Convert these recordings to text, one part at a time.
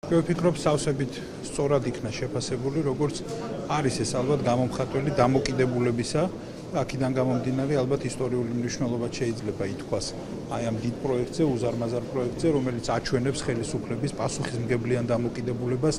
ვფიქრობ, სავსებით სწორად იქნა შეფასებული, როგორც არის ეს ალბათ გამომხატველი დამოკიდებულებისა. აქედან გამომდინარე, ალბათ ისტორიული მნიშვნელობა შეიძლება ითქვას აი ამ დიდ პროექტზე, უზარმაზარ პროექტზე, რომელიც აჩვენებს ხელისუფლების პასუხისმგებლიან დამოკიდებულებას,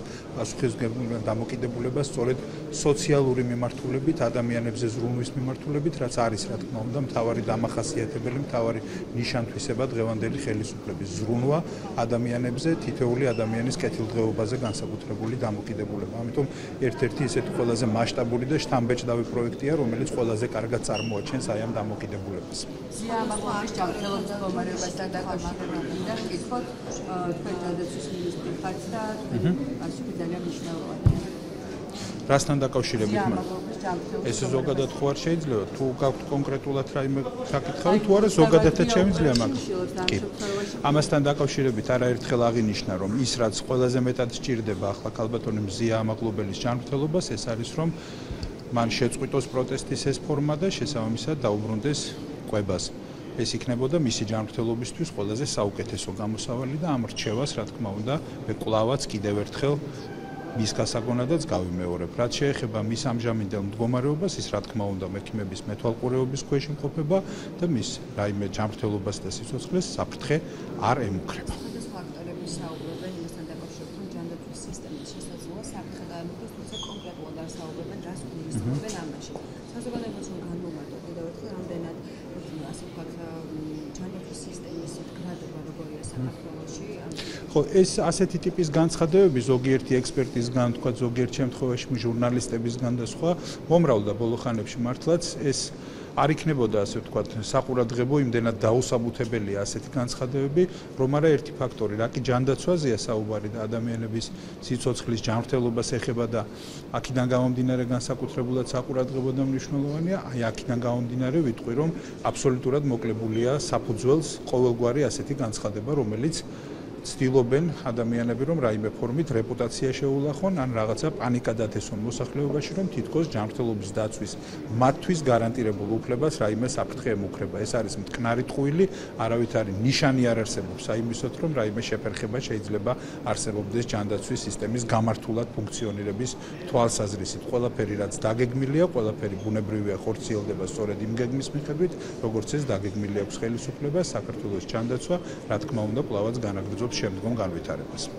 სწორედ სოციალური მიმართულებით, ადამიანებზე ზრუნვის მიმართულებით, რაც არის, რა თქმა უნდა, მთავარი დამახასიათებელი, მთავარი ნიშან-თვისება დღევანდელი ხელისუფლების ზრუნვა ადამიანებზე, თითოეული ადამიანის კეთილდღეობაზე განსაკუთრებული დამოკიდებულება. ამიტომ ერთ-ერთი ესეთი ყველაზე მასშტაბური და შთამბეჭდავი პროექტია, რომელიც ყველაზე კარგად წარმოაჩენს აი ამ დამოკიდებულებას. ზიამაყობის ჯანმრთელობის მდგომარეობასთან დაკავშირებით და ვკითხოთ, თქვენ ჯანდაცვის მინისტრი ხართ და პასუხი ძალიან მნიშვნელოვანია. რასთან დაკავშირებით? ეს ზოგადად ხო არ შეიძლება? თუ გაქვთ კონკრეტულად რაიმე საკითხავი, თუ არა ზოგადადაც შემიძლია მაგ. ამასთან დაკავშირებით არაერთხელ აღინიშნა, რომ ის რაც ყველაზე მეტად სჭირდება ახლა ქალბატონი მზია ამაღლობელის ჯანმრთელობას, ეს არის რომ მან შეწყვიტოს პროტესტის ეს ფორმა და შესაბამისად დაუბრუნდეს კვებას. ეს იქნებოდა მისი ჯანმრთელობისთვის ყველაზე საუკეთესო გამოსავალი და ამ რჩევას, რა თქმა უნდა, მე კვლავაც კიდევ ერთხელ მის გასაგონადაც გავიმეორებ. რაც შეეხება მის ამჟამინდელ მდგომარეობას, ის რა თქმა უნდა მექიმების მეთვალყურეობის ქვეშ იმყოფება და მის რაიმე ჯანმრთელობას და სიცოცხლეს საფრთხე არ ემუქრება. საუბრობენ იმასთან დაკავშირებით, რომ ჯანდაცვის სისტემის შესაძლოა საფრთხე დაემუქროს, თუმცა კონკრეტულად არ საუბრობენ, რას გულისხმობენ ამაში. საზოგადოებას რომ განმოვარდოთ კიდევ ერთხელ, რამდენად ასე ვთქვათ, ჯანდაცვის სისტემის გრადება როგორია საქართველოში. ხო, ეს ასეთი ტიპის განცხადებები ზოგიერთი ექსპერტისგან, თქვა ზოგიერთ შემთხვევაში ჟურნალისტებისგან და სხვა მომრავლდა ბოლო ხანებში მართლაც ეს არ იქნებოდა ასე ვთქვათ საყურადღებო იმდენად დაუსაბუთებელია ასეთი განცხადებები, რომ არა ერთი ფაქტორი, რა კი ჯანდაცვაზეა საუბარი და ადამიანების სიცოცხლის ჯანმრთელობას ეხება და აქედან გამომდინარე განსაკუთრებულად საყურადღებო და მნიშვნელოვანია, აი აქედან გამომდინარე ვიტყვი, რომ აბსოლუტურად მოკლებულია საფუძველს ყოველგვარი ასეთი განცხადება, რომელიც ცდილობენ ადამიანები რომ რაიმე ფორმით რეპუტაცია შეულახონ ან რაღაცა პანიკა დათესონ მოსახლეობაში რომ თითქოს ჯანმრთელობის დაცვის მათთვის გარანტირებულ უფლებას რაიმე საფრთხე ემუქრება. ეს არის მტკნარი ტყუილი, არავითარი ნიშანი არ არსებობს აიმისოთ რომ რაიმე შეფერხება შეიძლება არსებობდეს ჯანდაცვის სისტემის გამართულად ფუნქციონირების თვალსაზრისით. ყველაფერი რაც დაგეგმილია, ყველაფერი ბუნებრივია ხორციელდება სწორედ იმ გეგმის მიხედვით, როგორც ეს დაგეგმილი აქვს ხელისუფლებას, საქართველოს ჯანდაცვა, რა თქმა უნდა, კვლავაც განაგრძობს შემდგომ განვითარებას.